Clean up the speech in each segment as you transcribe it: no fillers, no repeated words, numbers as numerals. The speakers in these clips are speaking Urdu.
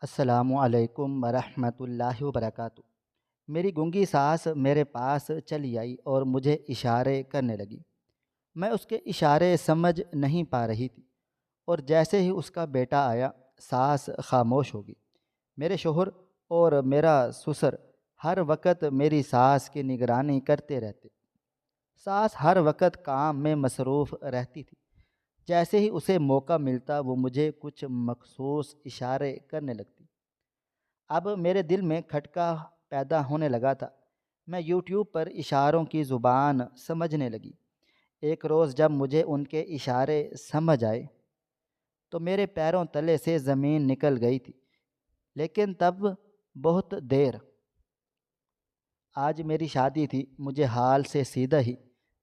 السلام علیکم ورحمۃ اللہ وبرکاتہ۔ میری گنگی ساس میرے پاس چلی آئی اور مجھے اشارے کرنے لگی۔ میں اس کے اشارے سمجھ نہیں پا رہی تھی، اور جیسے ہی اس کا بیٹا آیا ساس خاموش ہوگی۔ میرے شوہر اور میرا سسر ہر وقت میری ساس کی نگرانی کرتے رہتے۔ ساس ہر وقت کام میں مصروف رہتی تھی۔ جیسے ہی اسے موقع ملتا وہ مجھے کچھ مخصوص اشارے کرنے لگتی۔ اب میرے دل میں کھٹکا پیدا ہونے لگا تھا۔ میں یوٹیوب پر اشاروں کی زبان سمجھنے لگی۔ ایک روز جب مجھے ان کے اشارے سمجھ آئے تو میرے پیروں تلے سے زمین نکل گئی تھی، لیکن تب بہت دیر۔ آج میری شادی تھی، مجھے حال سے سیدھا ہی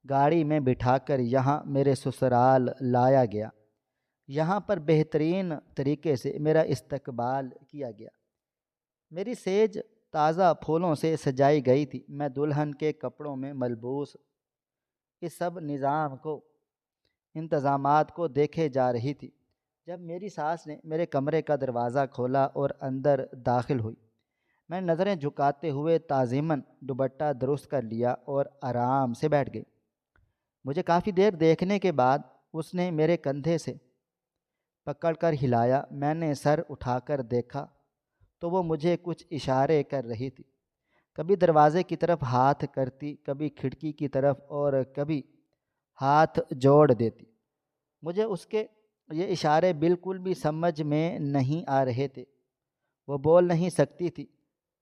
گاڑی میں بٹھا کر یہاں میرے سسرال لایا گیا۔ یہاں پر بہترین طریقے سے میرا استقبال کیا گیا۔ میری سیج تازہ پھولوں سے سجائی گئی تھی۔ میں دلہن کے کپڑوں میں ملبوس اس سب انتظامات کو دیکھے جا رہی تھی جب میری ساس نے میرے کمرے کا دروازہ کھولا اور اندر داخل ہوئی۔ میں نظریں جھکاتے ہوئے تعظیماً دوپٹہ درست کر لیا اور آرام سے بیٹھ گئی۔ مجھے کافی دیر دیکھنے کے بعد اس نے میرے کندھے سے پکڑ کر ہلایا۔ میں نے سر اٹھا کر دیکھا تو وہ مجھے کچھ اشارے کر رہی تھی۔ کبھی دروازے کی طرف ہاتھ کرتی، کبھی کھڑکی کی طرف، اور کبھی ہاتھ جوڑ دیتی۔ مجھے اس کے یہ اشارے بالکل بھی سمجھ میں نہیں آ رہے تھے۔ وہ بول نہیں سکتی تھی۔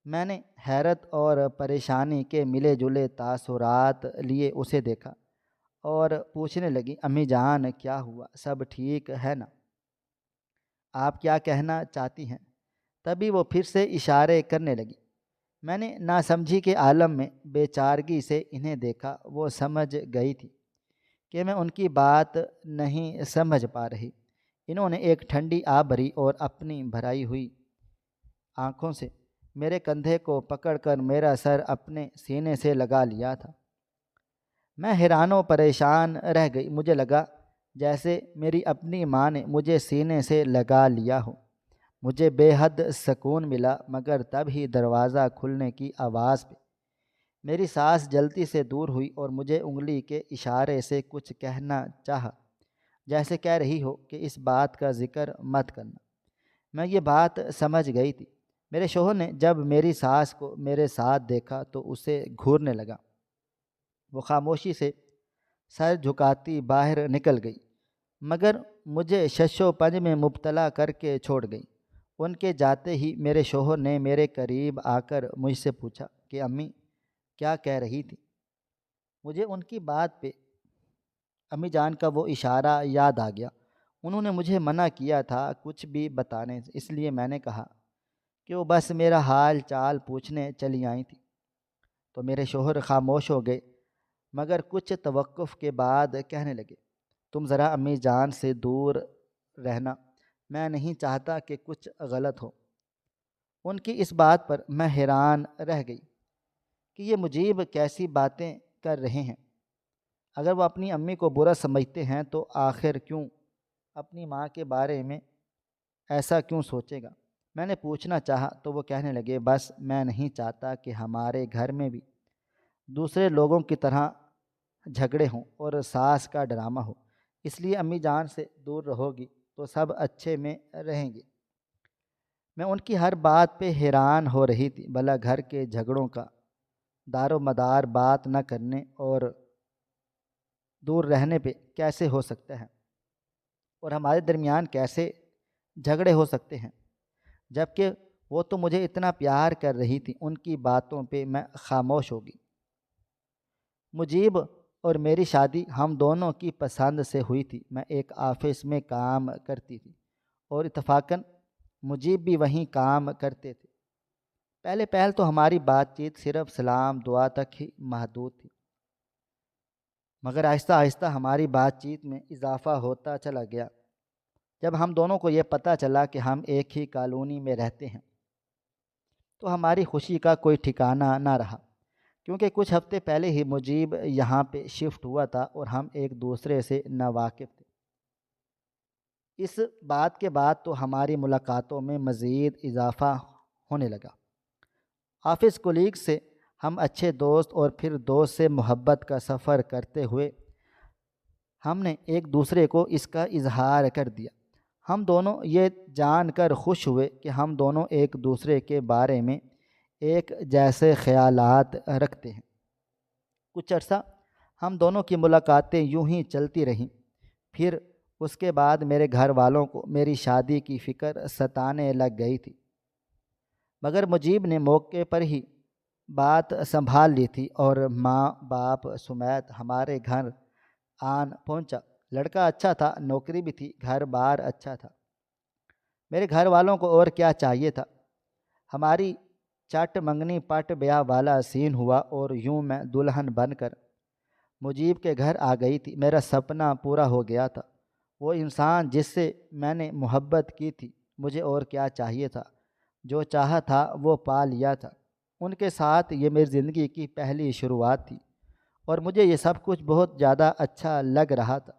میں نے حیرت اور پریشانی کے ملے جلے تاثرات لیے اسے دیکھا اور پوچھنے لگی، امی جان کیا ہوا؟ سب ٹھیک ہے نا؟ آپ کیا کہنا چاہتی ہیں؟ تبھی وہ پھر سے اشارے کرنے لگی۔ میں نے ناسمجھی کے عالم میں بے چارگی سے انہیں دیکھا۔ وہ سمجھ گئی تھی کہ میں ان کی بات نہیں سمجھ پا رہی۔ انہوں نے ایک ٹھنڈی آب بھری اور اپنی بھرائی ہوئی آنکھوں سے میرے کندھے کو پکڑ کر میرا سر اپنے سینے سے لگا لیا تھا۔ میں حیران و پریشان رہ گئی۔ مجھے لگا جیسے میری اپنی ماں نے مجھے سینے سے لگا لیا ہو۔ مجھے بے حد سکون ملا، مگر تب ہی دروازہ کھلنے کی آواز پہ میری سانس جلدی سے دور ہوئی اور مجھے انگلی کے اشارے سے کچھ کہنا چاہا، جیسے کہہ رہی ہو کہ اس بات کا ذکر مت کرنا۔ میں یہ بات سمجھ گئی تھی۔ میرے شوہر نے جب میری ساس کو میرے ساتھ دیکھا تو اسے گھورنے لگا۔ وہ خاموشی سے سر جھکاتی باہر نکل گئی، مگر مجھے شش و پنج میں مبتلا کر کے چھوڑ گئی۔ ان کے جاتے ہی میرے شوہر نے میرے قریب آ کر مجھ سے پوچھا کہ امی کیا کہہ رہی تھی؟ مجھے ان کی بات پہ امی جان کا وہ اشارہ یاد آ گیا۔ انہوں نے مجھے منع کیا تھا کچھ بھی بتانے سے، اس لیے میں نے کہا کہ وہ بس میرا حال چال پوچھنے چلی آئی تھی۔ تو میرے شوہر خاموش ہو گئے، مگر کچھ توقف کے بعد کہنے لگے، تم ذرا امی جان سے دور رہنا، میں نہیں چاہتا کہ کچھ غلط ہو۔ ان کی اس بات پر میں حیران رہ گئی کہ یہ مجیب کیسی باتیں کر رہے ہیں۔ اگر وہ اپنی امی کو برا سمجھتے ہیں تو آخر کیوں اپنی ماں کے بارے میں ایسا کیوں سوچے گا؟ میں نے پوچھنا چاہا تو وہ کہنے لگے، بس میں نہیں چاہتا کہ ہمارے گھر میں بھی دوسرے لوگوں کی طرح جھگڑے ہوں اور ساس کا ڈرامہ ہو، اس لیے امی جان سے دور رہو گی تو سب اچھے میں رہیں گے۔ میں ان کی ہر بات پہ حیران ہو رہی تھی۔ بھلا گھر کے جھگڑوں کا دار و مدار بات نہ کرنے اور دور رہنے پہ کیسے ہو سکتا ہے، اور ہمارے درمیان کیسے جھگڑے ہو سکتے ہیں، جبکہ وہ تو مجھے اتنا پیار کر رہی تھی۔ ان کی باتوں پہ میں خاموش ہو گئی۔ مجیب اور میری شادی ہم دونوں کی پسند سے ہوئی تھی۔ میں ایک آفس میں کام کرتی تھی اور اتفاقاً مجیب بھی وہیں کام کرتے تھے۔ پہل تو ہماری بات چیت صرف سلام دعا تک ہی محدود تھی، مگر آہستہ آہستہ ہماری بات چیت میں اضافہ ہوتا چلا گیا۔ جب ہم دونوں کو یہ پتہ چلا کہ ہم ایک ہی کالونی میں رہتے ہیں تو ہماری خوشی کا کوئی ٹھکانہ نہ رہا، کیونکہ کچھ ہفتے پہلے ہی مجیب یہاں پہ شفٹ ہوا تھا اور ہم ایک دوسرے سے ناواقف تھے۔ اس بات کے بعد تو ہماری ملاقاتوں میں مزید اضافہ ہونے لگا۔ آفس کولیگ سے ہم اچھے دوست اور پھر دوست سے محبت کا سفر کرتے ہوئے ہم نے ایک دوسرے کو اس کا اظہار کر دیا۔ ہم دونوں یہ جان کر خوش ہوئے کہ ہم دونوں ایک دوسرے کے بارے میں ایک جیسے خیالات رکھتے ہیں۔ کچھ عرصہ ہم دونوں کی ملاقاتیں یوں ہی چلتی رہیں۔ پھر اس کے بعد میرے گھر والوں کو میری شادی کی فکر ستانے لگ گئی تھی، مگر مجیب نے موقع پر ہی بات سنبھال لی تھی اور ماں باپ سمیت ہمارے گھر آن پہنچا۔ لڑکا اچھا تھا، نوکری بھی تھی، گھر بار اچھا تھا۔ میرے گھر والوں کو اور کیا چاہیے تھا؟ ہماری چٹ منگنی پٹ بیاہ والا سین ہوا اور یوں میں دلہن بن کر مجیب کے گھر آ گئی تھی۔ میرا سپنا پورا ہو گیا تھا۔ وہ انسان جس سے میں نے محبت کی تھی، مجھے اور کیا چاہیے تھا؟ جو چاہا تھا وہ پا لیا تھا۔ ان کے ساتھ یہ میری زندگی کی پہلی شروعات تھی اور مجھے یہ سب کچھ بہت زیادہ اچھا لگ رہا تھا۔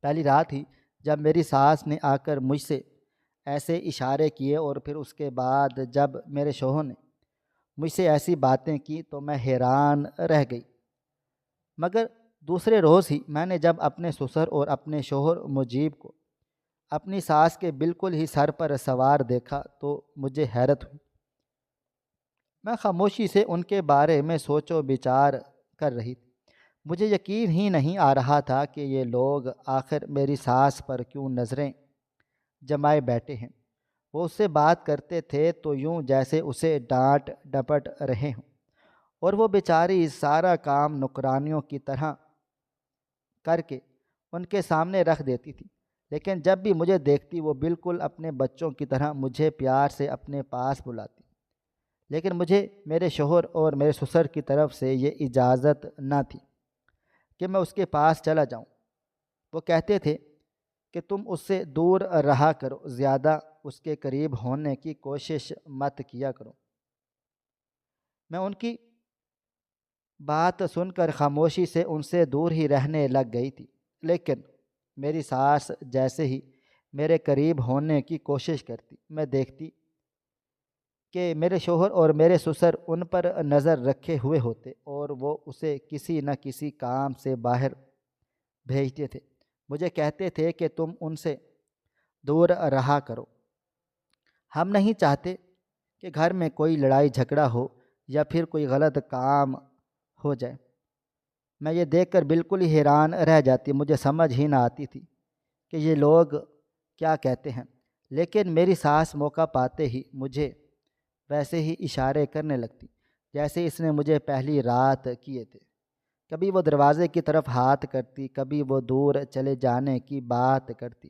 پہلی رات ہی جب میری ساس نے آ کر مجھ سے ایسے اشارے کیے اور پھر اس کے بعد جب میرے شوہر نے مجھ سے ایسی باتیں کی تو میں حیران رہ گئی۔ مگر دوسرے روز ہی میں نے جب اپنے سسر اور اپنے شوہر مجیب کو اپنی ساس کے بالکل ہی سر پر سوار دیکھا تو مجھے حیرت ہوئی۔ میں خاموشی سے ان کے بارے میں سوچ و بچار کر رہی تھی۔ مجھے یقین ہی نہیں آ رہا تھا کہ یہ لوگ آخر میری ساس پر کیوں نظریں جمائے بیٹھے ہیں۔ وہ اس سے بات کرتے تھے تو یوں جیسے اسے ڈانٹ ڈپٹ رہے ہوں، اور وہ بیچاری سارا کام نوکرانیوں کی طرح کر کے ان کے سامنے رکھ دیتی تھی، لیکن جب بھی مجھے دیکھتی وہ بالکل اپنے بچوں کی طرح مجھے پیار سے اپنے پاس بلاتی۔ لیکن مجھے میرے شوہر اور میرے سسر کی طرف سے یہ اجازت نہ تھی کہ میں اس کے پاس چلا جاؤں۔ وہ کہتے تھے کہ تم اس سے دور رہا کرو، زیادہ اس کے قریب ہونے کی کوشش مت کیا کرو۔ میں ان کی بات سن کر خاموشی سے ان سے دور ہی رہنے لگ گئی تھی، لیکن میری ساس جیسے ہی میرے قریب ہونے کی کوشش کرتی، میں دیکھتی کہ میرے شوہر اور میرے سسر ان پر نظر رکھے ہوئے ہوتے اور وہ اسے کسی نہ کسی کام سے باہر بھیجتے تھے۔ مجھے کہتے تھے کہ تم ان سے دور رہا کرو، ہم نہیں چاہتے کہ گھر میں کوئی لڑائی جھگڑا ہو یا پھر کوئی غلط کام ہو جائے۔ میں یہ دیکھ کر بالکل ہی حیران رہ جاتی، مجھے سمجھ ہی نہ آتی تھی کہ یہ لوگ کیا کہتے ہیں، لیکن میری ساس موقع پاتے ہی مجھے ویسے ہی اشارے کرنے لگتی جیسے اس نے مجھے پہلی رات کیے تھے۔ کبھی وہ دروازے کی طرف ہاتھ کرتی، کبھی وہ دور چلے جانے کی بات کرتی،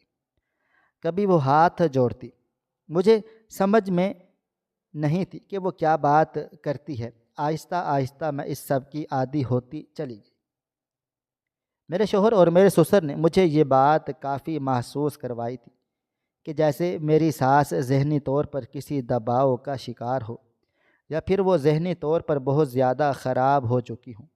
کبھی وہ ہاتھ جوڑتی۔ مجھے سمجھ میں نہیں تھی کہ وہ کیا بات کرتی ہے۔ آہستہ آہستہ میں اس سب کی عادی ہوتی چلی گئی۔ میرے شوہر اور میرے سسر نے مجھے یہ بات کافی محسوس کروائی تھی کہ جیسے میری ساس ذہنی طور پر کسی دباؤ کا شکار ہو یا پھر وہ ذہنی طور پر بہت زیادہ خراب ہو چکی ہوں،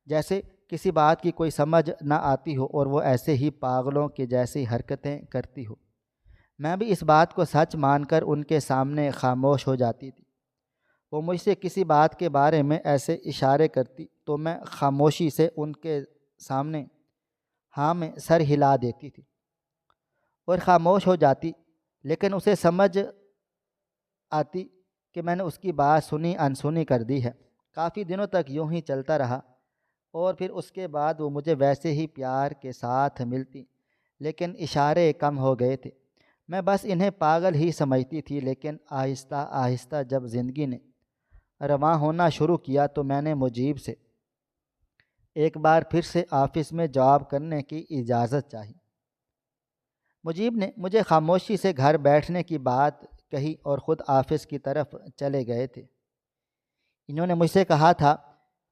جیسے کسی بات کی کوئی سمجھ نہ آتی ہو اور وہ ایسے ہی پاگلوں کے جیسی حرکتیں کرتی ہو۔ میں بھی اس بات کو سچ مان کر ان کے سامنے خاموش ہو جاتی تھی۔ وہ مجھ سے کسی بات کے بارے میں ایسے اشارے کرتی تو میں خاموشی سے ان کے سامنے ہاں میں سر ہلا دیتی تھی اور خاموش ہو جاتی، لیکن اسے سمجھ آتی کہ میں نے اس کی بات سنی انسنی کر دی ہے۔ کافی دنوں تک یوں ہی چلتا رہا اور پھر اس کے بعد وہ مجھے ویسے ہی پیار کے ساتھ ملتی، لیکن اشارے کم ہو گئے تھے۔ میں بس انہیں پاگل ہی سمجھتی تھی، لیکن آہستہ آہستہ جب زندگی نے رواں ہونا شروع کیا تو میں نے مجیب سے ایک بار پھر سے آفس میں جاب کرنے کی اجازت چاہی۔ مجیب نے مجھے خاموشی سے گھر بیٹھنے کی بات کہی اور خود آفس کی طرف چلے گئے تھے۔ انہوں نے مجھ سے کہا تھا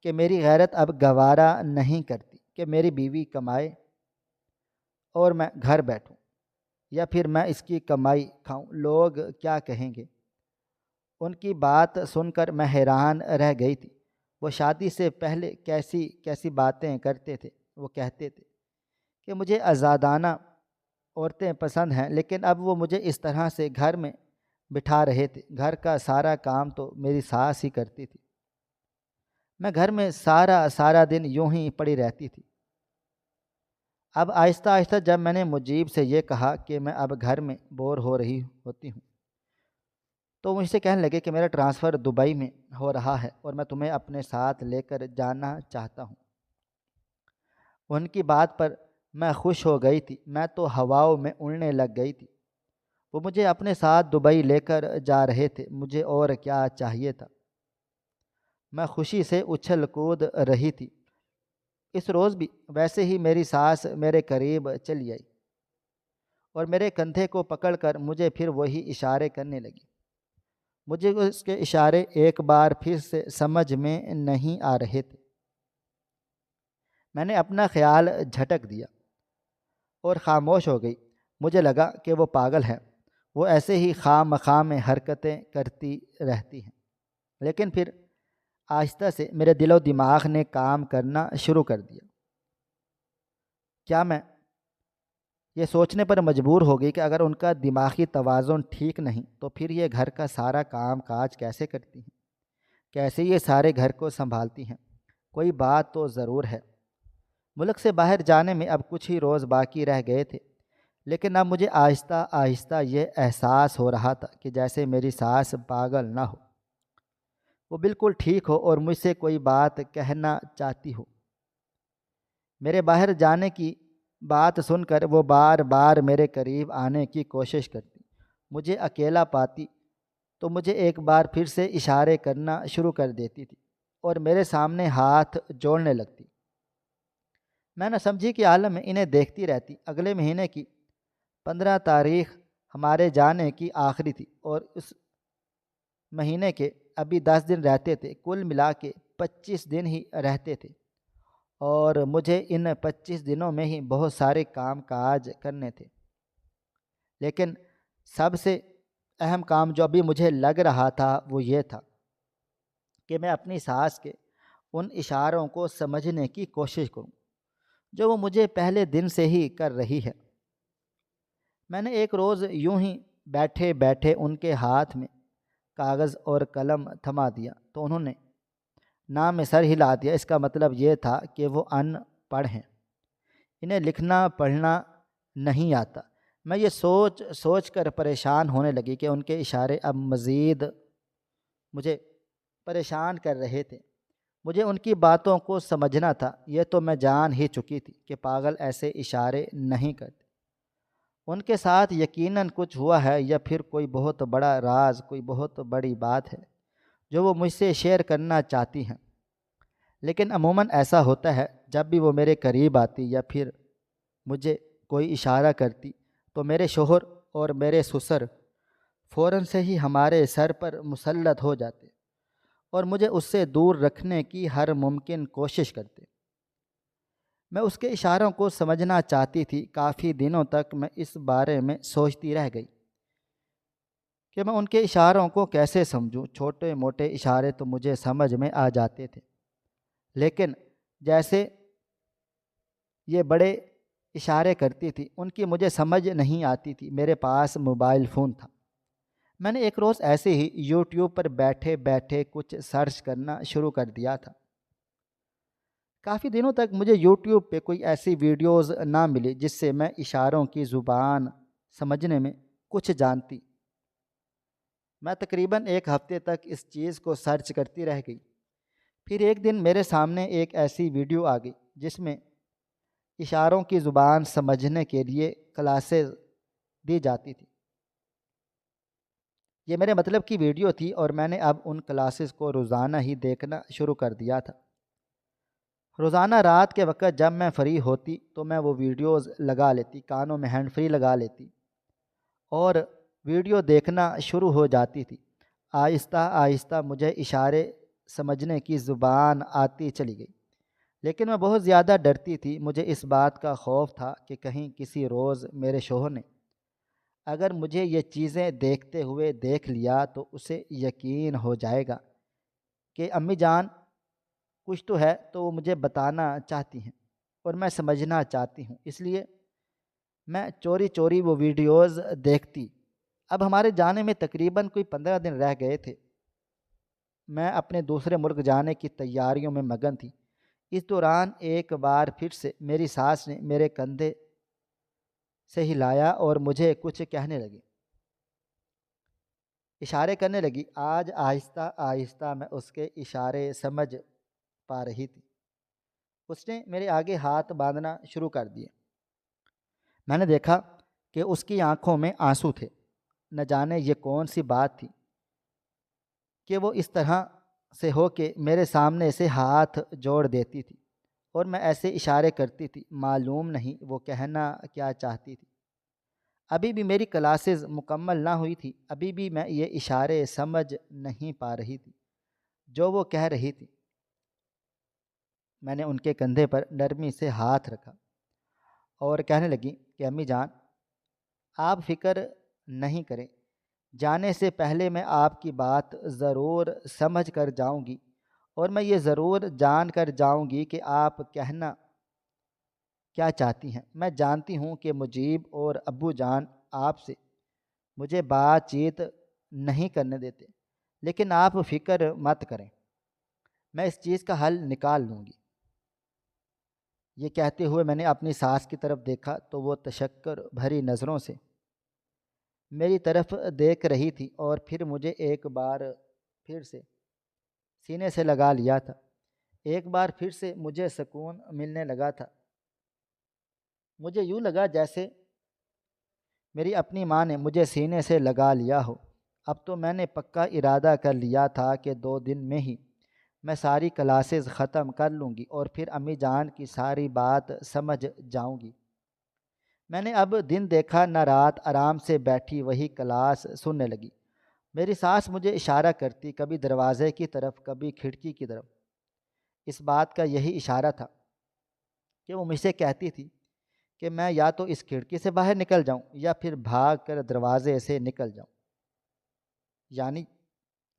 کہ میری غیرت اب گوارا نہیں کرتی کہ میری بیوی کمائے اور میں گھر بیٹھوں یا پھر میں اس کی کمائی کھاؤں، لوگ کیا کہیں گے۔ ان کی بات سن کر میں حیران رہ گئی تھی۔ وہ شادی سے پہلے کیسی کیسی باتیں کرتے تھے۔ وہ کہتے تھے کہ مجھے آزادانہ عورتیں پسند ہیں، لیکن اب وہ مجھے اس طرح سے گھر میں بٹھا رہے تھے۔ گھر کا سارا کام تو میری ساس ہی کرتی تھی۔ میں گھر میں سارا دن یوں ہی پڑی رہتی تھی۔ اب آہستہ آہستہ جب میں نے مجیب سے یہ کہا کہ میں اب گھر میں بور ہو رہی ہوتی ہوں، تو مجھ سے کہنے لگے کہ میرا ٹرانسفر دبئی میں ہو رہا ہے اور میں تمہیں اپنے ساتھ لے کر جانا چاہتا ہوں۔ ان کی بات پر میں خوش ہو گئی تھی، میں تو ہواؤں میں اڑنے لگ گئی تھی۔ وہ مجھے اپنے ساتھ دبئی لے کر جا رہے تھے، مجھے اور کیا چاہیے تھا۔ میں خوشی سے اچھل کود رہی تھی۔ اس روز بھی ویسے ہی میری ساس میرے قریب چلی آئی اور میرے کندھے کو پکڑ کر مجھے پھر وہی اشارے کرنے لگی۔ مجھے اس کے اشارے ایک بار پھر سے سمجھ میں نہیں آ رہے تھے۔ میں نے اپنا خیال جھٹک دیا اور خاموش ہو گئی۔ مجھے لگا کہ وہ پاگل ہے، وہ ایسے ہی خواہ مخواہ میں حرکتیں کرتی رہتی ہیں۔ لیکن پھر آہستہ سے میرے دل و دماغ نے کام کرنا شروع کر دیا۔ کیا میں یہ سوچنے پر مجبور ہو گئی کہ اگر ان کا دماغی توازن ٹھیک نہیں تو پھر یہ گھر کا سارا کام کاج کیسے کرتی ہیں، کیسے یہ سارے گھر کو سنبھالتی ہیں؟ کوئی بات تو ضرور ہے۔ ملک سے باہر جانے میں اب کچھ ہی روز باقی رہ گئے تھے، لیکن اب مجھے آہستہ آہستہ یہ احساس ہو رہا تھا کہ جیسے میری ساس پاگل نہ ہو، وہ بالکل ٹھیک ہو اور مجھ سے کوئی بات کہنا چاہتی ہو۔ میرے باہر جانے کی بات سن کر وہ بار بار میرے قریب آنے کی کوشش کرتی، مجھے اکیلا پاتی تو مجھے ایک بار پھر سے اشارے کرنا شروع کر دیتی تھی اور میرے سامنے ہاتھ جوڑنے لگتی۔ میں نہ سمجھی کہ عالم میں انہیں دیکھتی رہتی۔ اگلے مہینے کی 15 تاریخ ہمارے جانے کی آخری تھی اور اس مہینے کے ابھی 10 دن رہتے تھے، کل ملا کے 25 دن ہی رہتے تھے اور مجھے ان 25 دنوں میں ہی بہت سارے کام کاج کرنے تھے۔ لیکن سب سے اہم کام جو ابھی مجھے لگ رہا تھا وہ یہ تھا کہ میں اپنی ساس کے ان اشاروں کو سمجھنے کی کوشش کروں جو وہ مجھے پہلے دن سے ہی کر رہی ہے۔ میں نے ایک روز یوں ہی بیٹھے بیٹھے ان کے ہاتھ میں کاغذ اور قلم تھما دیا تو انہوں نے نام میں سر ہلا دیا۔ اس کا مطلب یہ تھا کہ وہ ان پڑھ ہیں، انہیں لکھنا پڑھنا نہیں آتا۔ میں یہ سوچ کر پریشان ہونے لگی کہ ان کے اشارے اب مزید مجھے پریشان کر رہے تھے۔ مجھے ان کی باتوں کو سمجھنا تھا۔ یہ تو میں جان ہی چکی تھی کہ پاگل ایسے اشارے نہیں کرتے۔ ان کے ساتھ یقیناً کچھ ہوا ہے یا پھر کوئی بہت بڑا راز، کوئی بہت بڑی بات ہے جو وہ مجھ سے شیئر کرنا چاہتی ہیں۔ لیکن عموماً ایسا ہوتا ہے، جب بھی وہ میرے قریب آتی یا پھر مجھے کوئی اشارہ کرتی تو میرے شوہر اور میرے سسر فوراً سے ہی ہمارے سر پر مسلط ہو جاتے اور مجھے اس سے دور رکھنے کی ہر ممکن کوشش کرتے۔ میں اس کے اشاروں کو سمجھنا چاہتی تھی۔ کافی دنوں تک میں اس بارے میں سوچتی رہ گئی کہ میں ان کے اشاروں کو کیسے سمجھوں۔ چھوٹے موٹے اشارے تو مجھے سمجھ میں آ جاتے تھے، لیکن جیسے یہ بڑے اشارے کرتی تھی ان کی مجھے سمجھ نہیں آتی تھی۔ میرے پاس موبائل فون تھا۔ میں نے ایک روز ایسے ہی یوٹیوب پر بیٹھے بیٹھے کچھ سرچ کرنا شروع کر دیا تھا۔ کافی دنوں تک مجھے یوٹیوب پہ کوئی ایسی ویڈیوز نہ ملی جس سے میں اشاروں کی زبان سمجھنے میں کچھ جانتی۔ میں تقریباً ایک ہفتے تک اس چیز کو سرچ کرتی رہ گئی۔ پھر ایک دن میرے سامنے ایک ایسی ویڈیو آ گئی جس میں اشاروں کی زبان سمجھنے کے لیے کلاسز دی جاتی تھی۔ یہ میرے مطلب کی ویڈیو تھی اور میں نے اب ان کلاسز کو روزانہ ہی دیکھنا شروع کر دیا تھا۔ روزانہ رات کے وقت جب میں فری ہوتی تو میں وہ ویڈیوز لگا لیتی، کانوں میں ہینڈ فری لگا لیتی اور ویڈیو دیکھنا شروع ہو جاتی تھی۔ آہستہ آہستہ مجھے اشارے سمجھنے کی زبان آتی چلی گئی، لیکن میں بہت زیادہ ڈرتی تھی۔ مجھے اس بات کا خوف تھا کہ کہیں کسی روز میرے شوہر نے اگر مجھے یہ چیزیں دیکھتے ہوئے دیکھ لیا تو اسے یقین ہو جائے گا کہ امی جان کچھ تو ہے، تو وہ مجھے بتانا چاہتی ہیں اور میں سمجھنا چاہتی ہوں۔ اس لیے میں چوری چوری وہ ویڈیوز دیکھتی۔ اب ہمارے جانے میں تقریباً کوئی 15 دن رہ گئے تھے۔ میں اپنے دوسرے ملک جانے کی تیاریوں میں مگن تھی۔ اس دوران ایک بار پھر سے میری ساس نے میرے کندھے سے ہلایا اور مجھے کچھ کہنے لگی، اشارے کرنے لگی۔ آج آہستہ آہستہ میں اس کے اشارے سمجھ پا رہی تھی۔ اس نے میرے آگے ہاتھ باندھنا شروع کر دیے۔ میں نے دیکھا کہ اس کی آنکھوں میں آنسو تھے۔ نہ جانے یہ کون سی بات تھی کہ وہ اس طرح سے ہو کہ میرے سامنے سے ہاتھ جوڑ دیتی تھی اور میں ایسے اشارے کرتی تھی۔ معلوم نہیں وہ کہنا کیا چاہتی تھی۔ ابھی بھی میری کلاسز مکمل نہ ہوئی تھی، ابھی بھی میں یہ اشارے سمجھ نہیں پا رہی تھی جو وہ کہہ رہی تھی۔ میں نے ان کے کندھے پر نرمی سے ہاتھ رکھا اور کہنے لگی کہ امی جان، آپ فکر نہیں کریں، جانے سے پہلے میں آپ کی بات ضرور سمجھ کر جاؤں گی اور میں یہ ضرور جان کر جاؤں گی کہ آپ کہنا کیا چاہتی ہیں۔ میں جانتی ہوں کہ مجیب اور ابو جان آپ سے مجھے بات چیت نہیں کرنے دیتے، لیکن آپ فکر مت کریں، میں اس چیز کا حل نکال لوں گی۔ یہ کہتے ہوئے میں نے اپنی ساس کی طرف دیکھا تو وہ تشکر بھری نظروں سے میری طرف دیکھ رہی تھی اور پھر مجھے ایک بار پھر سے سینے سے لگا لیا تھا۔ ایک بار پھر سے مجھے سکون ملنے لگا تھا۔ مجھے یوں لگا جیسے میری اپنی ماں نے مجھے سینے سے لگا لیا ہو۔ اب تو میں نے پکا ارادہ کر لیا تھا کہ 2 دن میں ہی میں ساری کلاسز ختم کر لوں گی اور پھر امی جان کی ساری بات سمجھ جاؤں گی۔ میں نے اب دن دیکھا نہ رات، آرام سے بیٹھی وہی کلاس سننے لگی۔ میری ساس مجھے اشارہ کرتی، کبھی دروازے کی طرف، کبھی کھڑکی کی طرف۔ اس بات کا یہی اشارہ تھا کہ وہ مجھ سے کہتی تھی کہ میں یا تو اس کھڑکی سے باہر نکل جاؤں یا پھر بھاگ کر دروازے سے نکل جاؤں، یعنی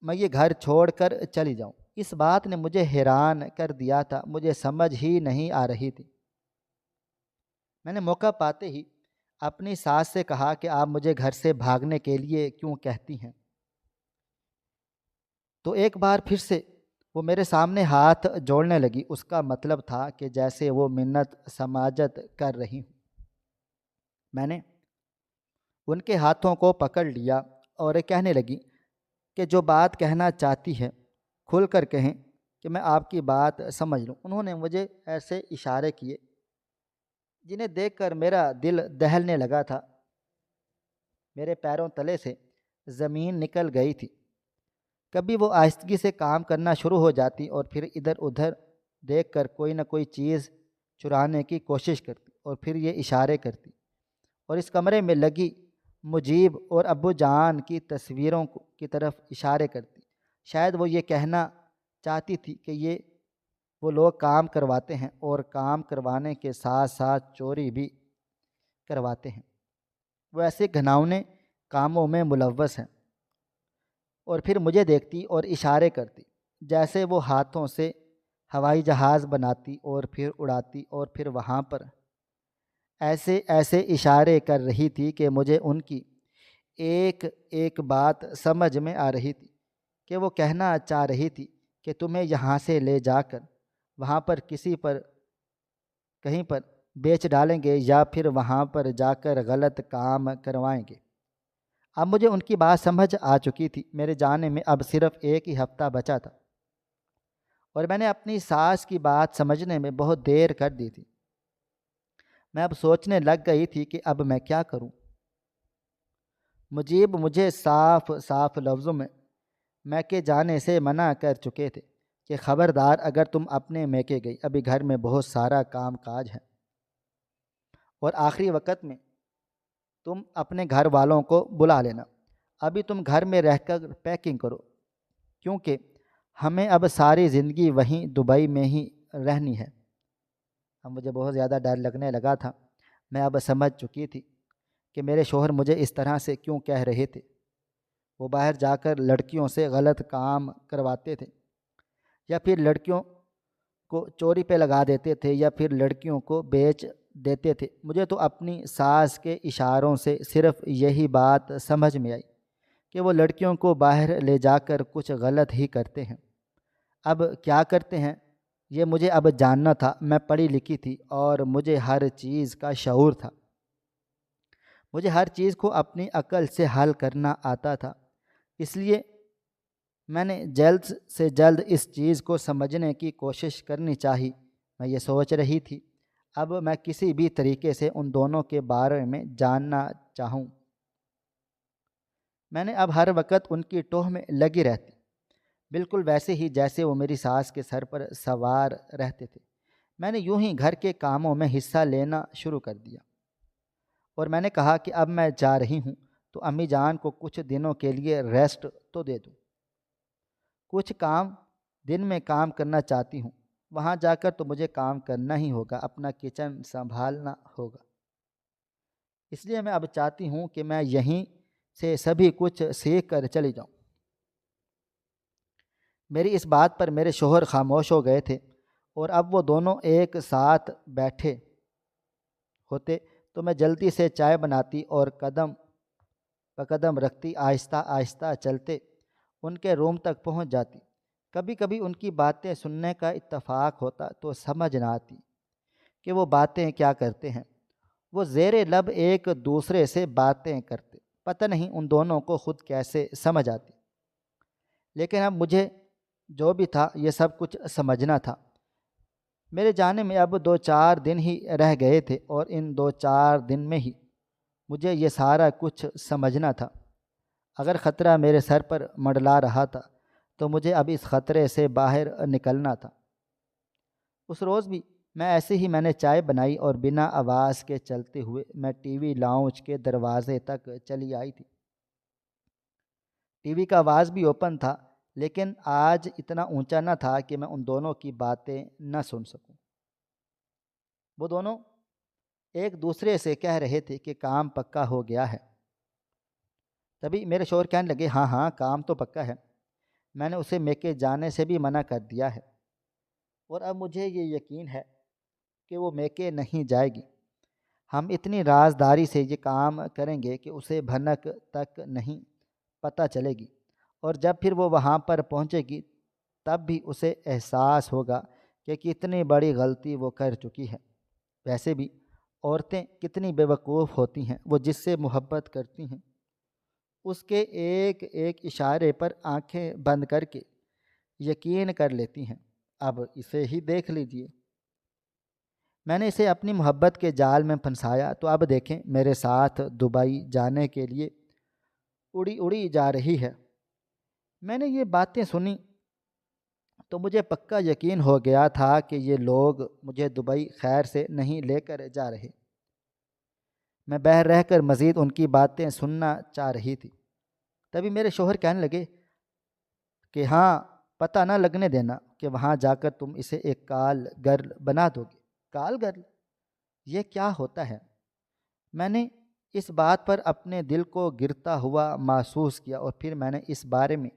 میں یہ گھر چھوڑ کر چلی جاؤں۔ اس بات نے مجھے حیران کر دیا تھا، مجھے سمجھ ہی نہیں آ رہی تھی۔ میں نے موقع پاتے ہی اپنی ساس سے کہا کہ آپ مجھے گھر سے بھاگنے کے لیے کیوں کہتی ہیں؟ تو ایک بار پھر سے وہ میرے سامنے ہاتھ جوڑنے لگی۔ اس کا مطلب تھا کہ جیسے وہ منت سماجت کر رہی ہوں۔ میں نے ان کے ہاتھوں کو پکڑ لیا اور کہنے لگی کہ جو بات کہنا چاہتی ہے کھل کر کہیں کہ میں آپ کی بات سمجھ لوں۔ انہوں نے مجھے ایسے اشارے کیے جنہیں دیکھ کر میرا دل دہلنے لگا تھا۔ میرے پیروں تلے سے زمین نکل گئی تھی۔ کبھی وہ آہستگی سے کام کرنا شروع ہو جاتی اور پھر ادھر ادھر دیکھ کر کوئی نہ کوئی چیز چرانے کی کوشش کرتی اور پھر یہ اشارے کرتی اور اس کمرے میں لگی مجیب اور ابو جان کی تصویروں کی طرف اشارے کرتی۔ شاید وہ یہ کہنا چاہتی تھی کہ یہ وہ لوگ کام کرواتے ہیں اور کام کروانے کے ساتھ ساتھ چوری بھی کرواتے ہیں۔ وہ ایسے گھناؤنے کاموں میں ملوث ہیں۔ اور پھر مجھے دیکھتی اور اشارے کرتی جیسے وہ ہاتھوں سے ہوائی جہاز بناتی اور پھر اڑاتی اور پھر وہاں پر ایسے ایسے اشارے کر رہی تھی کہ مجھے ان کی ایک ایک بات سمجھ میں آ رہی تھی کہ وہ کہنا چاہ رہی تھی کہ تمہیں یہاں سے لے جا کر وہاں پر کسی پر کہیں پر بیچ ڈالیں گے یا پھر وہاں پر جا کر غلط کام کروائیں گے۔ اب مجھے ان کی بات سمجھ آ چکی تھی۔ میرے جانے میں اب صرف ایک ہی ہفتہ بچا تھا اور میں نے اپنی ساس کی بات سمجھنے میں بہت دیر کر دی تھی۔ میں اب سوچنے لگ گئی تھی کہ اب میں کیا کروں۔ مجیب مجھے صاف صاف لفظوں میں میکے جانے سے منع کر چکے تھے کہ خبردار اگر تم اپنے میکے گئی، ابھی گھر میں بہت سارا کام کاج ہے اور آخری وقت میں تم اپنے گھر والوں کو بلا لینا۔ ابھی تم گھر میں رہ کر پیکنگ کرو کیونکہ ہمیں اب ساری زندگی وہیں دبئی میں ہی رہنی ہے۔ اب مجھے بہت زیادہ ڈر لگنے لگا تھا۔ میں اب سمجھ چکی تھی کہ میرے شوہر مجھے اس طرح سے کیوں کہہ رہے تھے۔ وہ باہر جا کر لڑکیوں سے غلط کام کرواتے تھے یا پھر لڑکیوں کو چوری پہ لگا دیتے تھے یا پھر لڑکیوں کو بیچ دیتے تھے۔ مجھے تو اپنی ساس کے اشاروں سے صرف یہی بات سمجھ میں آئی کہ وہ لڑکیوں کو باہر لے جا کر کچھ غلط ہی کرتے ہیں۔ اب کیا کرتے ہیں یہ مجھے اب جاننا تھا۔ میں پڑھی لکھی تھی اور مجھے ہر چیز کا شعور تھا۔ مجھے ہر چیز کو اپنی عقل سے حل کرنا آتا تھا، اس لیے میں نے جلد سے جلد اس چیز کو سمجھنے کی کوشش کرنی چاہی۔ میں یہ سوچ رہی تھی اب میں کسی بھی طریقے سے ان دونوں کے بارے میں جاننا چاہوں۔ میں نے اب ہر وقت ان کی ٹوہ میں لگی رہتی، بالکل ویسے ہی جیسے وہ میری ساس کے سر پر سوار رہتے تھے۔ میں نے یوں ہی گھر کے کاموں میں حصہ لینا شروع کر دیا اور میں نے کہا کہ اب میں جا رہی ہوں تو امی جان کو کچھ دنوں کے لیے ریسٹ تو دے دوں۔ کچھ کام دن میں کام کرنا چاہتی ہوں، وہاں جا کر تو مجھے کام کرنا ہی ہوگا، اپنا کچن سنبھالنا ہوگا۔ اس لیے میں اب چاہتی ہوں کہ میں یہیں سے سبھی کچھ سیکھ کر چلی جاؤں۔ میری اس بات پر میرے شوہر خاموش ہو گئے تھے، اور اب وہ دونوں ایک ساتھ بیٹھے ہوتے تو میں جلدی سے چائے بناتی اور قدم بقدم رکھتی آہستہ آہستہ چلتے ان کے روم تک پہنچ جاتی۔ کبھی کبھی ان کی باتیں سننے کا اتفاق ہوتا تو سمجھ نہ آتی کہ وہ باتیں کیا کرتے ہیں۔ وہ زیر لب ایک دوسرے سے باتیں کرتے، پتہ نہیں ان دونوں کو خود کیسے سمجھ آتی۔ لیکن اب مجھے جو بھی تھا یہ سب کچھ سمجھنا تھا۔ میرے جانے میں اب 2-4 دن ہی رہ گئے تھے اور ان 2-4 دن میں ہی مجھے یہ سارا کچھ سمجھنا تھا۔ اگر خطرہ میرے سر پر منڈلا رہا تھا تو مجھے اب اس خطرے سے باہر نکلنا تھا۔ اس روز بھی میں نے چائے بنائی اور بنا آواز کے چلتے ہوئے میں ٹی وی لاؤنج کے دروازے تک چلی آئی تھی۔ ٹی وی کا آواز بھی اوپن تھا، لیکن آج اتنا اونچا نہ تھا کہ میں ان دونوں کی باتیں نہ سن سکوں۔ وہ دونوں ایک دوسرے سے کہہ رہے تھے کہ کام پکا ہو گیا ہے۔ تبھی میرے شوہر کہنے لگے، ہاں ہاں کام تو پکا ہے، میں نے اسے میکے جانے سے بھی منع کر دیا ہے، اور اب مجھے یہ یقین ہے کہ وہ میکے نہیں جائے گی۔ ہم اتنی رازداری سے یہ کام کریں گے کہ اسے بھنک تک نہیں پتہ چلے گی، اور جب پھر وہ وہاں پر پہنچے گی تب بھی اسے احساس ہوگا کہ کتنی بڑی غلطی وہ کر چکی ہے۔ ویسے بھی عورتیں کتنی بے وقوف ہوتی ہیں، وہ جس سے محبت کرتی ہیں اس کے ایک ایک اشارے پر آنکھیں بند کر کے یقین کر لیتی ہیں۔ اب اسے ہی دیکھ لیجئے، میں نے اسے اپنی محبت کے جال میں پھنسایا تو اب دیکھیں میرے ساتھ دبئی جانے کے لیے اڑی اڑی جا رہی ہے۔ میں نے یہ باتیں سنی تو مجھے پکا یقین ہو گیا تھا کہ یہ لوگ مجھے دبئی خیر سے نہیں لے کر جا رہے۔ میں باہر رہ کر مزید ان کی باتیں سننا چاہ رہی تھی۔ تبھی میرے شوہر کہنے لگے کہ ہاں، پتہ نہ لگنے دینا کہ وہاں جا کر تم اسے ایک کال گرل بنا دو گے۔ کال گرل؟ یہ کیا ہوتا ہے؟ میں نے اس بات پر اپنے دل کو گرتا ہوا محسوس کیا اور پھر میں نے اس بارے میں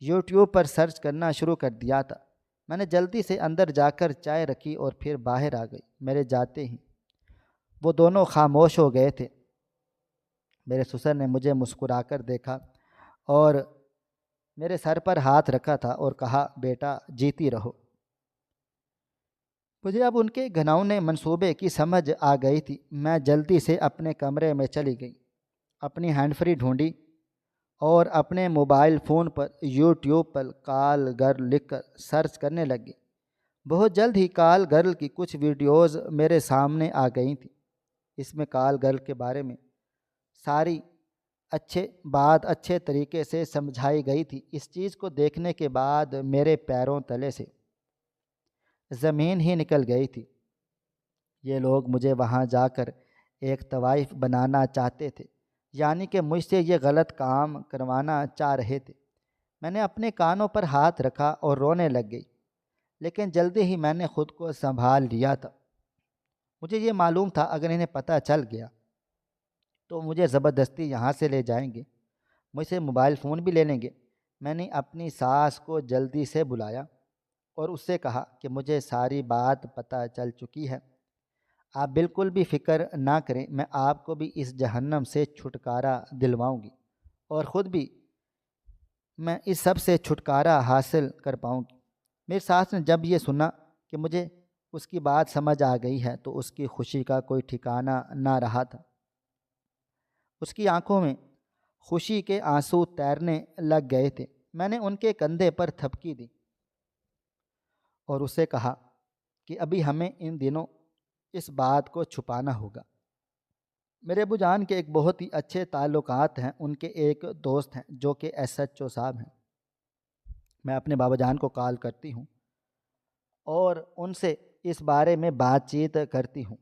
یوٹیوب پر سرچ کرنا شروع کر دیا تھا۔ میں نے جلدی سے اندر جا کر چائے رکھی اور پھر باہر آ گئی۔ میرے جاتے ہی وہ دونوں خاموش ہو گئے تھے۔ میرے سسر نے مجھے مسکرا کر دیکھا اور میرے سر پر ہاتھ رکھا تھا اور کہا، بیٹا جیتی رہو۔ مجھے اب ان کے گھناؤنے منصوبے کی سمجھ آ گئی تھی۔ میں جلدی سے اپنے کمرے میں چلی گئی، اپنی ہینڈ فری ڈھونڈی اور اپنے موبائل فون پر یوٹیوب پر کال گرل لکھ کر سرچ کرنے لگی۔ بہت جلد ہی کال گرل کی کچھ ویڈیوز میرے سامنے آ گئی تھیں۔ اس میں کال گرل کے بارے میں ساری بات اچھے طریقے سے سمجھائی گئی تھی۔ اس چیز کو دیکھنے کے بعد میرے پیروں تلے سے زمین ہی نکل گئی تھی۔ یہ لوگ مجھے وہاں جا کر ایک طوائف بنانا چاہتے تھے، یعنی کہ مجھ سے یہ غلط کام کروانا چاہ رہے تھے۔ میں نے اپنے کانوں پر ہاتھ رکھا اور رونے لگ گئی، لیکن جلدی ہی میں نے خود کو سنبھال لیا تھا۔ مجھے یہ معلوم تھا اگر انہیں پتہ چل گیا تو مجھے زبردستی یہاں سے لے جائیں گے، مجھ سے موبائل فون بھی لے لیں گے۔ میں نے اپنی ساس کو جلدی سے بلایا اور اس سے کہا کہ مجھے ساری بات پتہ چل چکی ہے، آپ بالکل بھی فکر نہ کریں، میں آپ کو بھی اس جہنم سے چھٹکارا دلواؤں گی، اور خود بھی میں اس سب سے چھٹکارا حاصل کر پاؤں گی۔ میری ساس نے جب یہ سنا کہ مجھے اس کی بات سمجھ آ گئی ہے تو اس کی خوشی کا کوئی ٹھکانہ نہ رہا تھا۔ اس کی آنکھوں میں خوشی کے آنسو تیرنے لگ گئے تھے۔ میں نے ان کے کندھے پر تھپکی دی اور اسے کہا کہ ابھی ہمیں ان دنوں اس بات کو چھپانا ہوگا۔ میرے ابو جان کے ایک بہت ہی اچھے تعلقات ہیں، ان کے ایک دوست ہیں جو کہ ایس ایچ او صاحب ہیں۔ میں اپنے بابا جان کو کال کرتی ہوں اور ان سے اس بارے میں بات چیت کرتی ہوں۔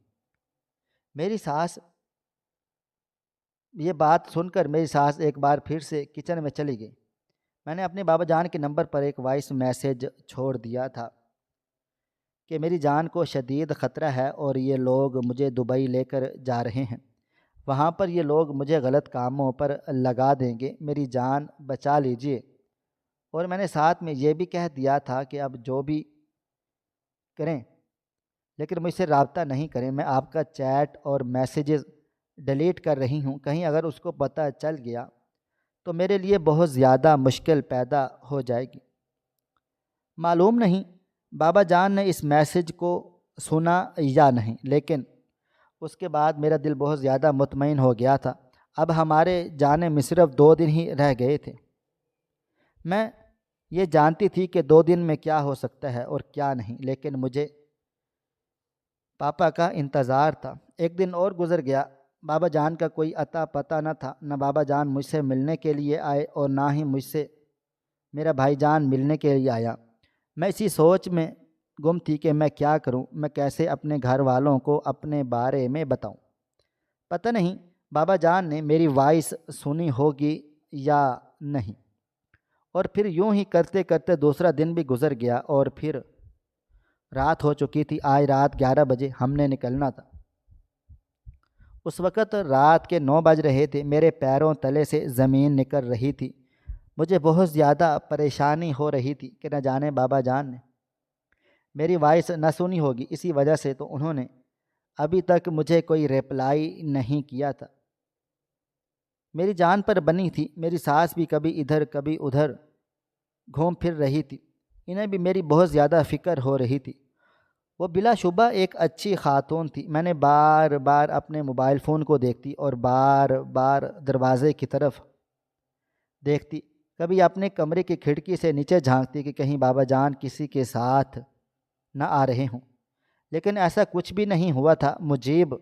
میری ساس یہ بات سن کر میری ساس ایک بار پھر سے کچن میں چلی گئی۔ میں نے اپنے بابا جان کے نمبر پر ایک وائس میسیج چھوڑ دیا تھا کہ میری جان کو شدید خطرہ ہے اور یہ لوگ مجھے دبئی لے کر جا رہے ہیں، وہاں پر یہ لوگ مجھے غلط کاموں پر لگا دیں گے، میری جان بچا لیجئے۔ اور میں نے ساتھ میں یہ بھی کہہ دیا تھا کہ اب جو بھی کریں لیکن مجھ سے رابطہ نہیں کریں، میں آپ کا چیٹ اور میسیجز ڈیلیٹ کر رہی ہوں، کہیں اگر اس کو پتہ چل گیا تو میرے لیے بہت زیادہ مشکل پیدا ہو جائے گی۔ معلوم نہیں بابا جان نے اس میسیج کو سنا یا نہیں، لیکن اس کے بعد میرا دل بہت زیادہ مطمئن ہو گیا تھا۔ اب ہمارے جانے میں صرف 2 دن ہی رہ گئے تھے۔ میں یہ جانتی تھی کہ 2 دن میں کیا ہو سکتا ہے اور کیا نہیں، لیکن مجھے پاپا کا انتظار تھا۔ ایک دن اور گزر گیا، بابا جان کا کوئی اتا پتہ نہ تھا، نہ بابا جان مجھ سے ملنے کے لیے آئے اور نہ ہی مجھ سے میرا بھائی جان ملنے کے لیے آیا۔ میں اسی سوچ میں گم تھی کہ میں کیا کروں، میں کیسے اپنے گھر والوں کو اپنے بارے میں بتاؤں۔ پتہ نہیں بابا جان نے میری وائس سنی ہوگی یا نہیں۔ اور پھر یوں ہی کرتے کرتے دوسرا دن بھی گزر گیا اور پھر رات ہو چکی تھی۔ آج رات 11 بجے ہم نے نکلنا تھا۔ اس وقت رات کے 9 بج رہے تھے، میرے پیروں تلے سے زمین نکل رہی تھی۔ مجھے بہت زیادہ پریشانی ہو رہی تھی کہ نہ جانے بابا جان نے میری وائس نہ سنی ہوگی، اسی وجہ سے تو انہوں نے ابھی تک مجھے کوئی ریپلائی نہیں کیا تھا۔ میری جان پر بنی تھی، میری ساس بھی کبھی ادھر کبھی ادھر گھوم پھر رہی تھی، انہیں بھی میری بہت زیادہ فکر ہو رہی تھی۔ وہ بلا شبہ ایک اچھی خاتون تھی۔ میں نے بار بار اپنے موبائل فون کو دیکھتی اور بار بار دروازے کی طرف دیکھتی، کبھی اپنے کمرے کی کھڑکی سے نیچے جھانکتی کہ کہیں بابا جان کسی کے ساتھ نہ آ رہے ہوں، لیکن ایسا کچھ بھی نہیں ہوا تھا۔ مجیب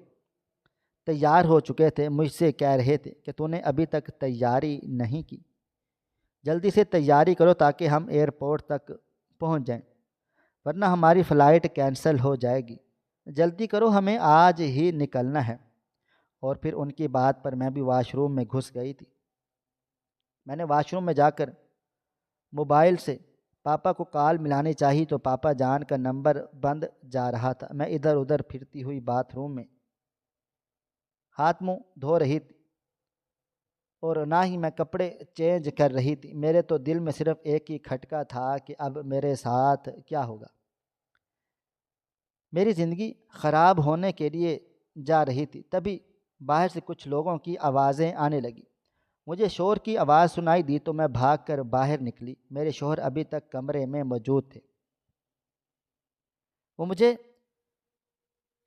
تیار ہو چکے تھے، مجھ سے کہہ رہے تھے کہ تو نے ابھی تک تیاری نہیں کی، جلدی سے تیاری کرو تاکہ ہم ایئرپورٹ تک پہنچ جائیں، ورنہ ہماری فلائٹ کینسل ہو جائے گی، جلدی کرو ہمیں آج ہی نکلنا ہے۔ اور پھر ان کی بات پر میں بھی واش روم میں گھس گئی تھی۔ میں نے واش روم میں جا کر موبائل سے پاپا کو کال ملانی چاہی تو پاپا جان کا نمبر بند جا رہا تھا۔ میں ادھر ادھر پھرتی ہوئی باتھ روم میں ہاتھ منہ دھو رہی تھی اور نہ ہی میں کپڑے چینج کر رہی تھی۔ میرے تو دل میں صرف ایک ہی کھٹکا تھا کہ اب میرے ساتھ کیا ہوگا۔ میری زندگی خراب ہونے کے لیے جا رہی تھی۔ تبھی باہر سے کچھ لوگوں کی آوازیں آنے لگی۔ مجھے شور کی آواز سنائی دی تو میں بھاگ کر باہر نکلی۔ میرے شوہر ابھی تک کمرے میں موجود تھے۔ وہ مجھے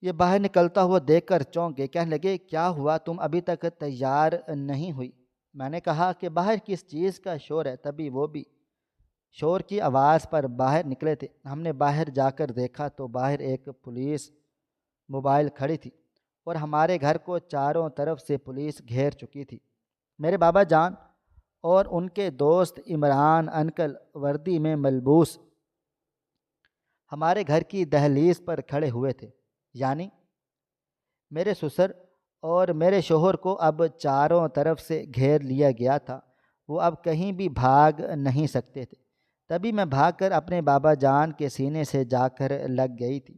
یہ باہر نکلتا ہوا دیکھ کر چونک گئے، کہنے لگے کیا ہوا، تم ابھی تک تیار نہیں ہوئی؟ میں نے کہا کہ باہر کس چیز کا شور ہے؟ تبھی وہ بھی شور کی آواز پر باہر نکلے تھے۔ ہم نے باہر جا کر دیکھا تو باہر ایک پولیس موبائل کھڑی تھی اور ہمارے گھر کو چاروں طرف سے پولیس گھیر چکی تھی۔ میرے بابا جان اور ان کے دوست عمران انکل وردی میں ملبوس ہمارے گھر کی دہلیز پر کھڑے ہوئے تھے، یعنی میرے سسر اور میرے شوہر کو اب چاروں طرف سے گھیر لیا گیا تھا، وہ اب کہیں بھی بھاگ نہیں سکتے تھے۔ تبھی میں بھاگ کر اپنے بابا جان کے سینے سے جا کر لگ گئی تھی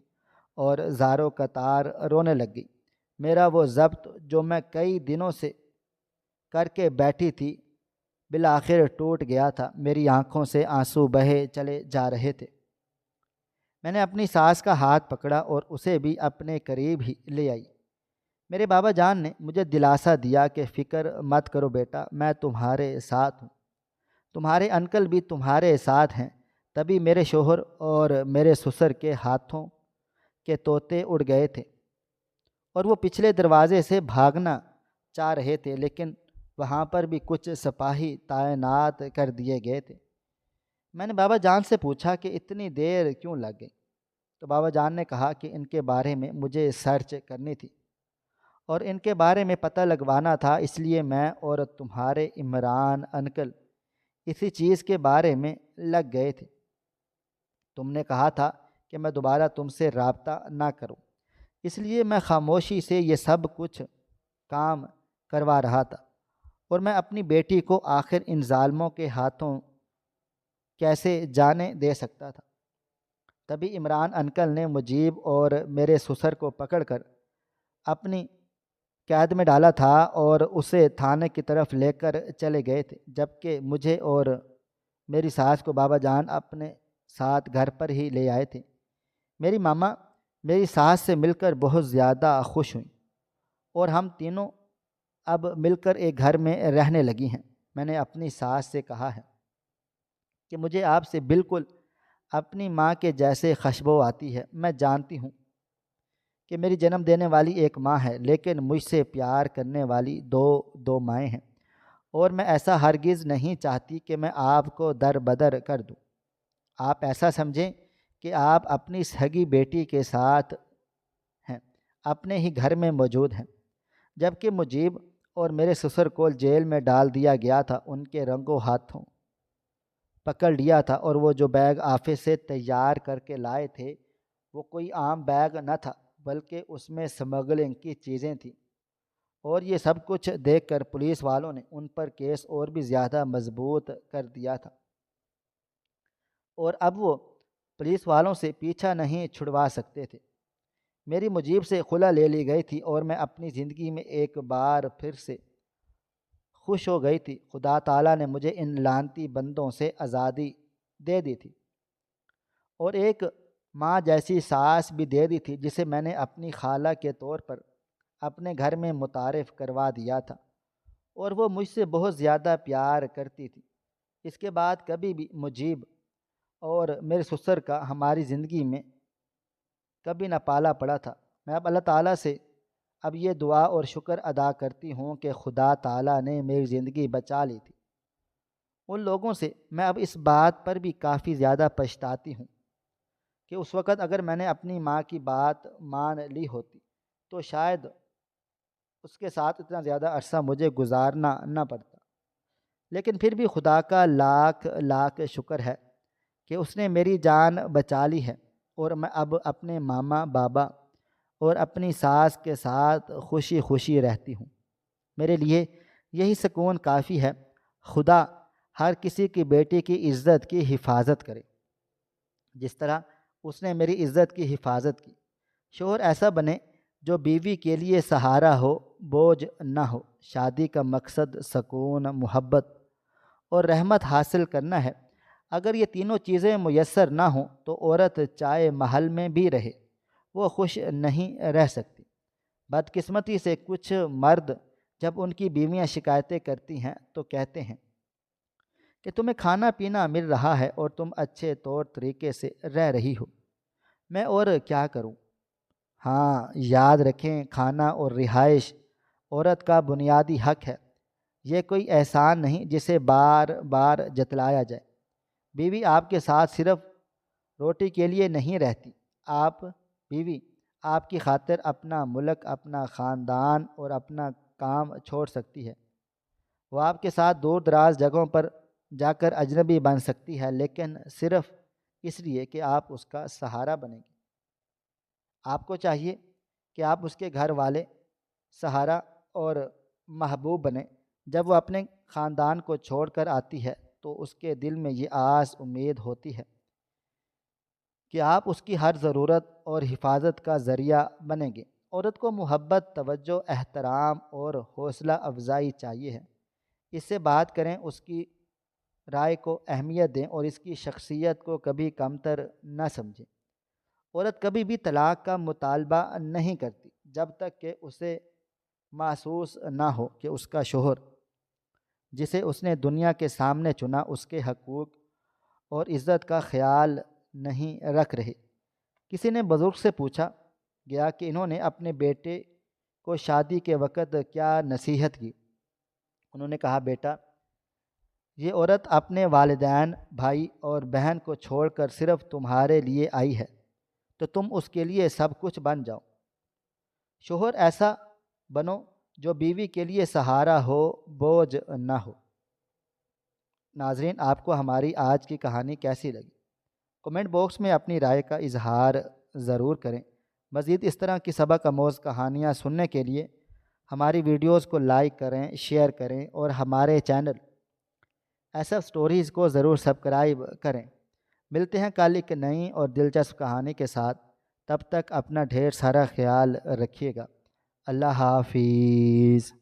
اور زاروں قطار رونے لگ گئی۔ میرا وہ ضبط جو میں کئی دنوں سے کر کے بیٹھی تھی بالآخر ٹوٹ گیا تھا۔ میری آنکھوں سے آنسو بہے چلے جا رہے تھے۔ میں نے اپنی ساس کا ہاتھ پکڑا اور اسے بھی اپنے قریب ہی لے آئی۔ میرے بابا جان نے مجھے دلاسا دیا کہ فکر مت کرو بیٹا، میں تمہارے ساتھ ہوں، تمہارے انکل بھی تمہارے ساتھ ہیں۔ تبھی میرے شوہر اور میرے سسر کے ہاتھوں کے طوطے اڑ گئے تھے اور وہ پچھلے دروازے سے بھاگنا چاہ رہے تھے، لیکن وہاں پر بھی کچھ سپاہی تعینات کر دیے گئے تھے۔ میں نے بابا جان سے پوچھا کہ اتنی دیر کیوں لگ گئی؟ تو بابا جان نے کہا کہ ان کے بارے میں مجھے سرچ کرنی تھی اور ان کے بارے میں پتہ لگوانا تھا، اس لیے میں اور تمہارے عمران انکل اسی چیز کے بارے میں لگ گئے تھے۔ تم نے کہا تھا کہ میں دوبارہ تم سے رابطہ نہ کروں، اس لیے میں خاموشی سے یہ سب کچھ کام کروا رہا تھا، اور میں اپنی بیٹی کو آخر ان ظالموں کے ہاتھوں کیسے جانے دے سکتا تھا؟ تبھی عمران انکل نے مجیب اور میرے سسر کو پکڑ کر اپنی قید میں ڈالا تھا اور اسے تھانے کی طرف لے کر چلے گئے تھے، جبکہ مجھے اور میری ساس کو بابا جان اپنے ساتھ گھر پر ہی لے آئے تھے۔ میری ماما میری ساس سے مل کر بہت زیادہ خوش ہوئیں اور ہم تینوں اب مل کر ایک گھر میں رہنے لگی ہیں۔ میں نے اپنی ساس سے کہا ہے کہ مجھے آپ سے بالکل اپنی ماں کے جیسے خوشبو آتی ہے۔ میں جانتی ہوں کہ میری جنم دینے والی ایک ماں ہے، لیکن مجھ سے پیار کرنے والی دو مائیں ہیں، اور میں ایسا ہرگز نہیں چاہتی کہ میں آپ کو در بدر کر دوں۔ آپ ایسا سمجھیں کہ آپ اپنی سگی بیٹی کے ساتھ ہیں، اپنے ہی گھر میں موجود ہیں، جبکہ مجیب اور میرے سسر کو جیل میں ڈال دیا گیا تھا۔ ان کے رنگوں ہاتھوں پکڑ لیا تھا، اور وہ جو بیگ آفس سے تیار کر کے لائے تھے وہ کوئی عام بیگ نہ تھا، بلکہ اس میں سمگلنگ کی چیزیں تھیں، اور یہ سب کچھ دیکھ کر پولیس والوں نے ان پر کیس اور بھی زیادہ مضبوط کر دیا تھا، اور اب وہ پولیس والوں سے پیچھا نہیں چھڑوا سکتے تھے۔ میری مجیب سے خلا لے لی گئی تھی اور میں اپنی زندگی میں ایک بار پھر سے خوش ہو گئی تھی۔ خدا تعالیٰ نے مجھے ان لعنتی بندوں سے آزادی دے دی تھی، اور ایک ماں جیسی ساس بھی دے دی تھی، جسے میں نے اپنی خالہ کے طور پر اپنے گھر میں متعارف کروا دیا تھا، اور وہ مجھ سے بہت زیادہ پیار کرتی تھی۔ اس کے بعد کبھی بھی مجیب اور میرے سسر کا ہماری زندگی میں کبھی نہ پالا پڑا تھا۔ میں اب اللہ تعالیٰ سے اب یہ دعا اور شکر ادا کرتی ہوں کہ خدا تعالیٰ نے میری زندگی بچا لی تھی۔ ان لوگوں سے میں اب اس بات پر بھی کافی زیادہ پچھتاتی ہوں کہ اس وقت اگر میں نے اپنی ماں کی بات مان لی ہوتی تو شاید اس کے ساتھ اتنا زیادہ عرصہ مجھے گزارنا نہ پڑتا۔ لیکن پھر بھی خدا کا لاکھ لاکھ شکر ہے کہ اس نے میری جان بچا لی ہے، اور میں اب اپنے ماما بابا اور اپنی ساس کے ساتھ خوشی خوشی رہتی ہوں۔ میرے لیے یہی سکون کافی ہے۔ خدا ہر کسی کی بیٹی کی عزت کی حفاظت کرے جس طرح اس نے میری عزت کی حفاظت کی۔ شوہر ایسا بنے جو بیوی کے لیے سہارا ہو، بوجھ نہ ہو۔ شادی کا مقصد سکون، محبت اور رحمت حاصل کرنا ہے۔ اگر یہ تینوں چیزیں میسر نہ ہوں تو عورت چاہے محل میں بھی رہے وہ خوش نہیں رہ سکتی۔ بدقسمتی سے کچھ مرد جب ان کی بیویاں شکایتیں کرتی ہیں تو کہتے ہیں کہ تمہیں کھانا پینا مل رہا ہے اور تم اچھے طور طریقے سے رہ رہی ہو، میں اور کیا کروں؟ ہاں، یاد رکھیں، کھانا اور رہائش عورت کا بنیادی حق ہے، یہ کوئی احسان نہیں جسے بار بار جتلایا جائے۔ بیوی آپ کے ساتھ صرف روٹی کے لیے نہیں رہتی، بیوی آپ کی خاطر اپنا ملک، اپنا خاندان اور اپنا کام چھوڑ سکتی ہے۔ وہ آپ کے ساتھ دور دراز جگہوں پر جا کر اجنبی بن سکتی ہے، لیکن صرف اس لیے کہ آپ اس کا سہارا بنیں گے۔ آپ کو چاہیے کہ آپ اس کے گھر والے، سہارا اور محبوب بنیں۔ جب وہ اپنے خاندان کو چھوڑ کر آتی ہے تو اس کے دل میں یہ آس امید ہوتی ہے کہ آپ اس کی ہر ضرورت اور حفاظت کا ذریعہ بنیں گے۔ عورت کو محبت، توجہ، احترام اور حوصلہ افزائی چاہیے ہے۔ اس سے بات کریں، اس کی رائے کو اہمیت دیں اور اس کی شخصیت کو کبھی کمتر نہ سمجھیں۔ عورت کبھی بھی طلاق کا مطالبہ نہیں کرتی جب تک کہ اسے محسوس نہ ہو کہ اس کا شوہر جسے اس نے دنیا کے سامنے چنا اس کے حقوق اور عزت کا خیال نہیں رکھ رہے۔ کسی نے بزرگ سے پوچھا گیا کہ انہوں نے اپنے بیٹے کو شادی کے وقت کیا نصیحت کی۔ انہوں نے کہا، بیٹا، یہ عورت اپنے والدین، بھائی اور بہن کو چھوڑ کر صرف تمہارے لیے آئی ہے، تو تم اس کے لیے سب کچھ بن جاؤ۔ شوہر ایسا بنو جو بیوی کے لیے سہارا ہو، بوجھ نہ ہو۔ ناظرین، آپ کو ہماری آج کی کہانی کیسی لگی؟ کمنٹ باکس میں اپنی رائے کا اظہار ضرور کریں۔ مزید اس طرح کی سبق آموز کہانیاں سننے کے لیے ہماری ویڈیوز کو لائک کریں، شیئر کریں اور ہمارے چینل ایسف سٹوریز کو ضرور سبسکرائب کریں۔ ملتے ہیں کل ایک نئی اور دلچسپ کہانی کے ساتھ۔ تب تک اپنا ڈھیر سارا خیال رکھیے گا۔ اللہ حافظ۔